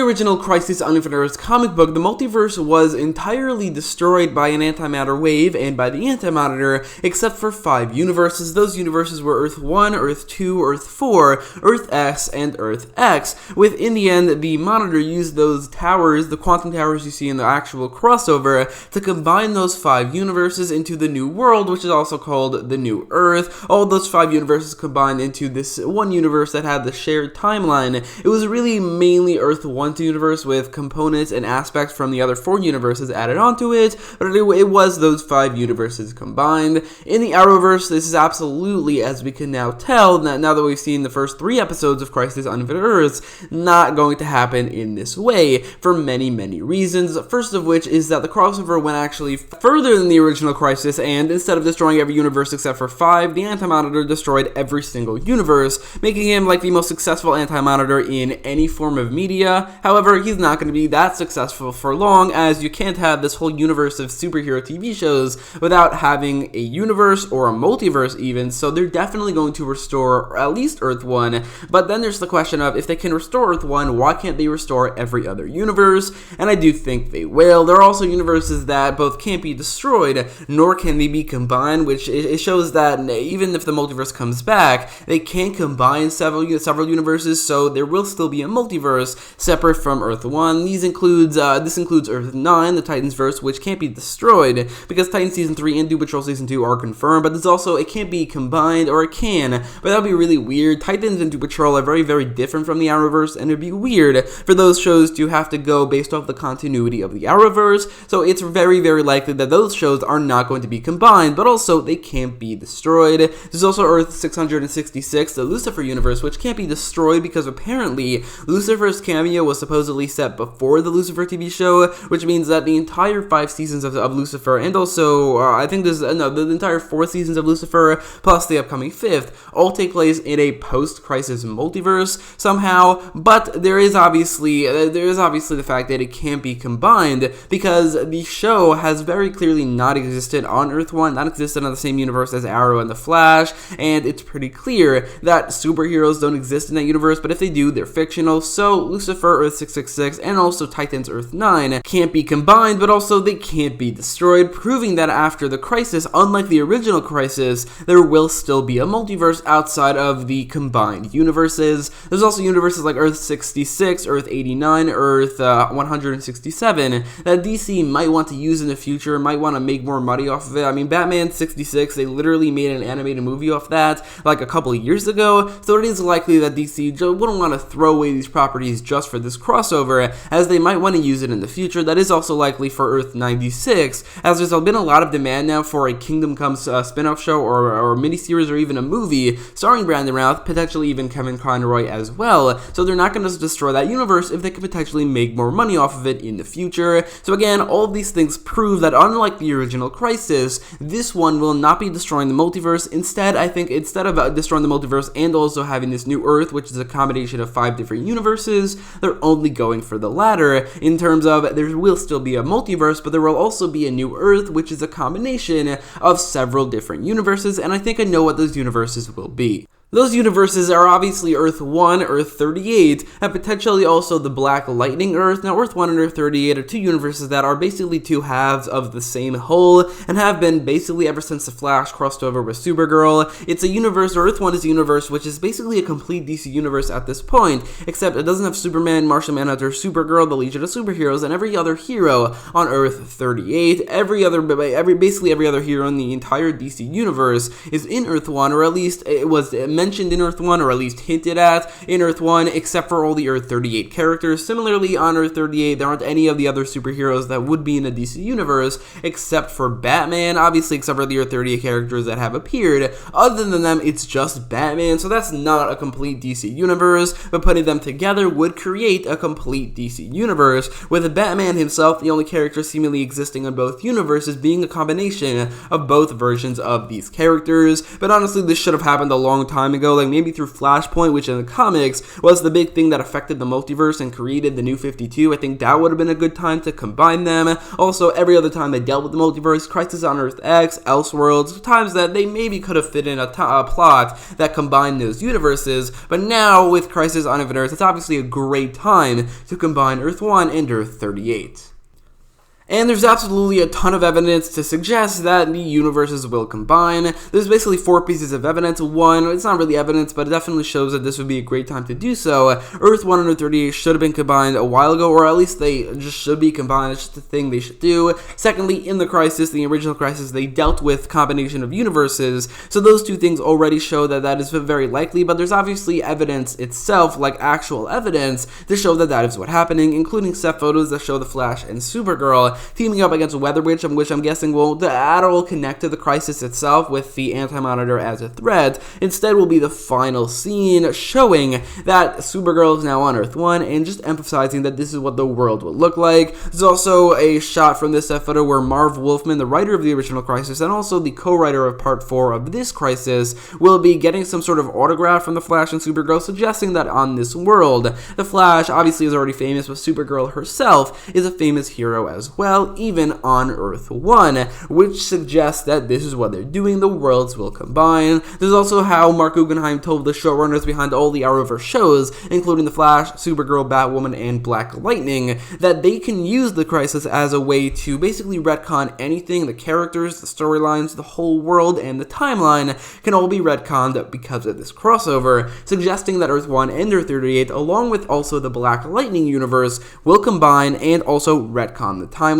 original Crisis on Infinite Earths comic book, the multiverse was entirely destroyed by an antimatter wave and by the Anti-Monitor, except for 5 universes. Those universes were Earth 1, Earth 2, Earth 4, Earth S, and Earth X. In the end, the Monitor used those towers, the quantum towers you see in the actual crossover, to combine those 5 universes into the new world, which is also called the New Earth. All those 5 universes combined into this one universe that had the shared timeline. It was really mainly Earth 1 universe with components and aspects from the other 4 universes added onto it, but it was those 5 universes combined. In the Arrowverse, this is absolutely, as we can now tell, now that we've seen the first 3 episodes of Crisis on Infinite Earths, not going to happen in this way for many, many reasons. First of which is that the crossover went actually further than the original Crisis, and instead of destroying every universe except for 5, the Anti-Monitor destroyed every single universe, making him like the most successful Anti-Monitor in any form of media. However, he's not going to be that successful for long, as you can't have this whole universe of superhero TV shows without having a universe or a multiverse even, so they're definitely going to restore at least Earth 1, but then there's the question of, if they can restore Earth 1, why can't they restore every other universe? And I do think they will. There are also universes that both can't be destroyed, nor can they be combined, which it shows that even if the multiverse comes back, they can't combine several universes, so there will still be a multiverse separate from Earth 1. This includes Earth 9, the Titans verse, which can't be destroyed because Titan Season 3 and Doom Patrol Season 2 are confirmed, but there's also, it can't be combined, or it can, but that would be really weird. Titans and Doom Patrol are very, very different from the Arrowverse, and it would be weird for those shows to have to go based off the continuity of the Arrowverse, so it's very, very likely that those shows are not going to be combined, but also they can't be destroyed. There's also Earth 666, the Lucifer universe, which can't be destroyed because apparently Lucifer's cameo was supposedly set before the Lucifer TV show, which means that the entire 5 seasons of Lucifer, and also I think there's the entire 4 seasons of Lucifer plus the upcoming 5th, all take place in a post-Crisis multiverse somehow. But there is obviously the fact that it can't be combined because the show has very clearly not existed on Earth 1, not existed on the same universe as Arrow and the Flash, and it's pretty clear that superheroes don't exist in that universe, but if they do, they're fictional. So Lucifer Earth 666 and also Titans Earth 9 can't be combined, but also they can't be destroyed, proving that after the Crisis, unlike the original Crisis, there will still be a multiverse outside of the combined universes. There's also universes like Earth 66, Earth 89, Earth 167 that DC might want to use in the future, might want to make more money off of it. I mean, Batman 66, they literally made an animated movie off that like a couple of years ago, so it is likely that DC wouldn't want to throw away these properties just for this crossover, as they might want to use it in the future. That is also likely for Earth 96, as there's been a lot of demand now for a Kingdom Come spin-off show or miniseries or even a movie starring Brandon Routh, potentially even Kevin Conroy as well, so they're not going to destroy that universe if they can potentially make more money off of it in the future. So again, all of these things prove that unlike the original Crisis, this one will not be destroying the multiverse. Instead, I think instead of destroying the multiverse and also having this new Earth, which is a combination of 5 different universes, they're only going for the latter in terms of there will still be a multiverse, but there will also be a new Earth, which is a combination of several different universes, and I think I know what those universes will be. Those universes are obviously Earth 1, Earth 38, and potentially also the Black Lightning Earth. Now, Earth 1 and Earth 38 are 2 universes that are basically 2 halves of the same whole, and have been basically ever since the Flash crossed over with Supergirl. It's a universe, Earth 1 is a universe which is basically a complete DC universe at this point, except it doesn't have Superman, Martian Manhunter, Supergirl, the Legion of Superheroes, and every other hero on Earth 38. Basically every other hero in the entire DC universe is in Earth 1, or at least it was mentioned in Earth 1, or at least hinted at in Earth 1, except for all the Earth 38 characters. Similarly, on Earth 38, there aren't any of the other superheroes that would be in the DC universe, except for Batman, obviously, except for the Earth 38 characters that have appeared. Other than them, it's just Batman, so that's not a complete DC universe, but putting them together would create a complete DC universe, with Batman himself, the only character seemingly existing in both universes, being a combination of both versions of these characters. But honestly, this should have happened a long time time ago, like maybe through Flashpoint, which in the comics was the big thing that affected the multiverse and created the New 52. I think that would have been a good time to combine them. Also, every other time they dealt with the multiverse, Crisis on Earth X, Elseworlds, times that they maybe could have fit in a plot that combined those universes, but now with Crisis on Infinite Earths, it's obviously a great time to combine Earth 1 and Earth 38. And there's absolutely a ton of evidence to suggest that the universes will combine. There's basically 4 pieces of evidence. One, it's not really evidence, but it definitely shows that this would be a great time to do so. Earth 1 and Earth 38 should have been combined a while ago, or at least they just should be combined. It's just a thing they should do. Secondly, in the Crisis, the original Crisis, they dealt with combination of universes, so those 2 things already show that that is very likely, but there's obviously evidence itself, like actual evidence, to show that that is what's happening, including set photos that show the Flash and Supergirl teaming up against Weather Witch, which I'm guessing won't at all connect to the Crisis itself with the Anti-Monitor as a threat. Instead will be the final scene showing that Supergirl is now on Earth 1 and just emphasizing that this is what the world will look like. There's also a shot from this set photo where Marv Wolfman, the writer of the original Crisis and also the co-writer of Part 4 of this Crisis, will be getting some sort of autograph from the Flash and Supergirl, suggesting that on this world, the Flash obviously is already famous, but Supergirl herself is a famous hero as well, even on Earth 1, which suggests that this is what they're doing, the worlds will combine. There's also how Mark Guggenheim told the showrunners behind all the Arrowverse shows, including The Flash, Supergirl, Batwoman, and Black Lightning, that they can use the Crisis as a way to basically retcon anything. The characters, the storylines, the whole world, and the timeline can all be retconned because of this crossover, suggesting that Earth 1 and Earth 38, along with also the Black Lightning universe, will combine and also retcon the timeline.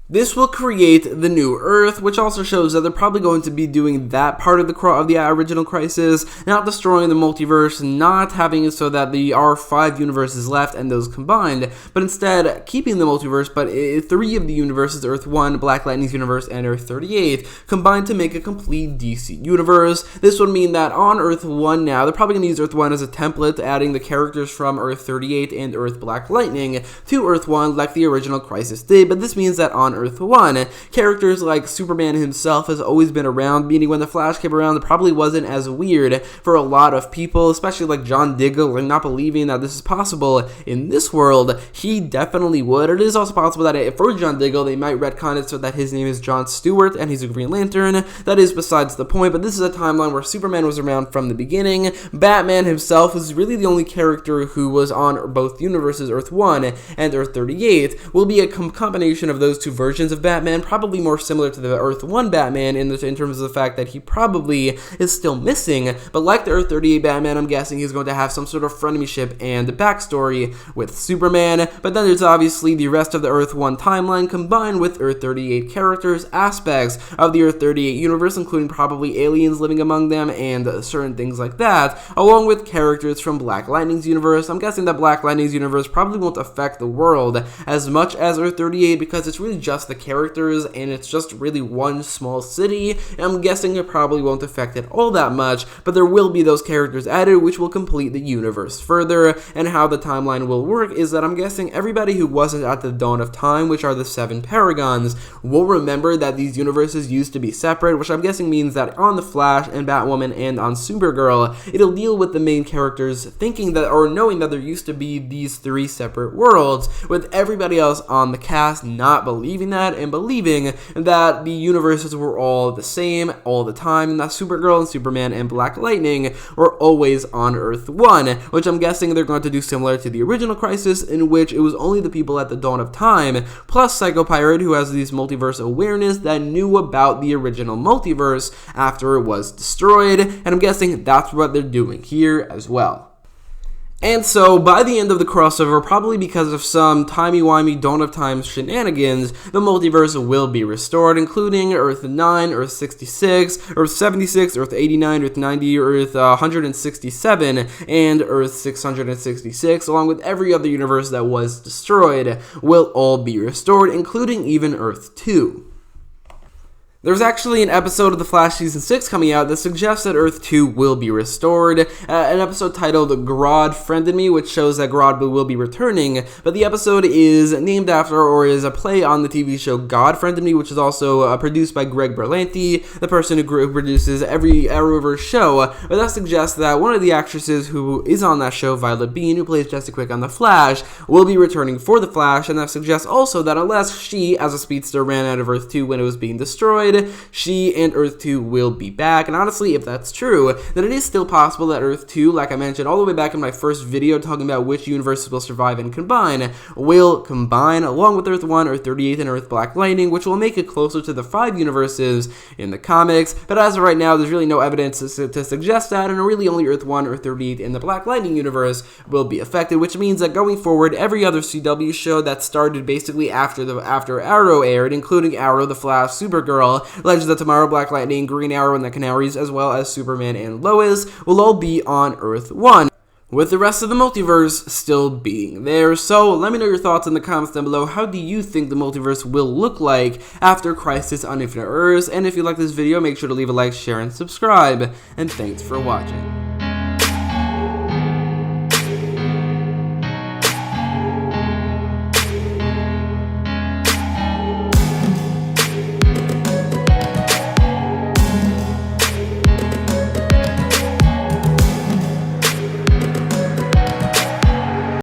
This will create the new Earth, which also shows that they're probably going to be doing that part of the original Crisis, not destroying the multiverse, not having it so that there are 5 universes left and those combined, but instead keeping the multiverse, but 3 of the universes, Earth 1, Black Lightning's universe, and Earth 38, combined to make a complete DC universe. This would mean that on Earth 1 now, they're probably going to use Earth 1 as a template, adding the characters from Earth 38 and Earth Black Lightning to Earth 1 like the original Crisis did, but this means that on Earth 1, characters like Superman himself has always been around, meaning when the Flash came around, it probably wasn't as weird for a lot of people, especially like John Diggle, like not believing that this is possible in this world. He definitely would. It is also possible that for John Diggle, they might retcon it so that his name is John Stewart and he's a Green Lantern. That is besides the point, but this is a timeline where Superman was around from the beginning. Batman himself was really the only character who was on both universes, Earth 1 and Earth 38. Will be a combination of those 2 versions of Batman, probably more similar to the Earth 1 Batman in terms of the fact that he probably is still missing, but like the Earth 38 Batman, I'm guessing he's going to have some sort of frenemyship and backstory with Superman. But then there's obviously the rest of the Earth 1 timeline combined with Earth 38 characters, aspects of the Earth 38 universe, including probably aliens living among them and certain things like that, along with characters from Black Lightning's universe. I'm guessing that Black Lightning's universe probably won't affect the world as much as Earth 38 because it's really just the characters and it's just really one small city. And I'm guessing it probably won't affect it all that much, but there will be those characters added which will complete the universe further. And how the timeline will work is that I'm guessing everybody who wasn't at the dawn of time, which are the 7 Paragons, will remember that these universes used to be separate, which I'm guessing means that on the Flash and Batwoman and on Supergirl, it'll deal with the main characters thinking that or knowing that there used to be these 3 separate worlds, with everybody else on the cast not believing that and believing that the universes were all the same all the time, and that Supergirl and Superman and Black Lightning were always on Earth 1, which I'm guessing they're going to do similar to the original Crisis, in which it was only the people at the dawn of time, plus Psycho Pirate, who has this multiverse awareness, that knew about the original multiverse after it was destroyed, and I'm guessing that's what they're doing here as well. And so, by the end of the crossover, probably because of some timey-wimey Dawn of Time shenanigans, the multiverse will be restored, including Earth 9, Earth 66, Earth 76, Earth 89, Earth 90, Earth 167, and Earth 666, along with every other universe that was destroyed, will all be restored, including even Earth 2. There's actually an episode of The Flash Season 6 coming out that suggests that Earth 2 will be restored, an episode titled Grodd Friended Me, which shows that Grodd will be returning, but the episode is named after, or is a play on the TV show God Friended Me, which is also produced by Greg Berlanti, the person who produces every Arrowverse show, but that suggests that one of the actresses who is on that show, Violet Bean, who plays Jessica Quick on The Flash, will be returning for The Flash, and that suggests also that unless she, as a speedster, ran out of Earth 2 when it was being destroyed, she and Earth 2 will be back. And honestly, if that's true, then it is still possible that Earth 2, like I mentioned all the way back in my first video talking about which universes will survive and combine, will combine along with Earth 1, Earth 38, and Earth Black Lightning, which will make it closer to the 5 universes in the comics. But as of right now, there's really no evidence to suggest that, and really only Earth 1, Earth 38, and the Black Lightning universe will be affected, which means that going forward, every other CW show that started basically after Arrow aired, including Arrow, The Flash, Supergirl, Legends of Tomorrow, Black Lightning, Green Arrow, and the Canaries, as well as Superman and Lois, will all be on Earth 1, with the rest of the multiverse still being there. So let me know your thoughts in the comments down below. How do you think the multiverse will look like after Crisis on Infinite Earths? And if you like this video, make sure to leave a like, share, and subscribe. And thanks for watching.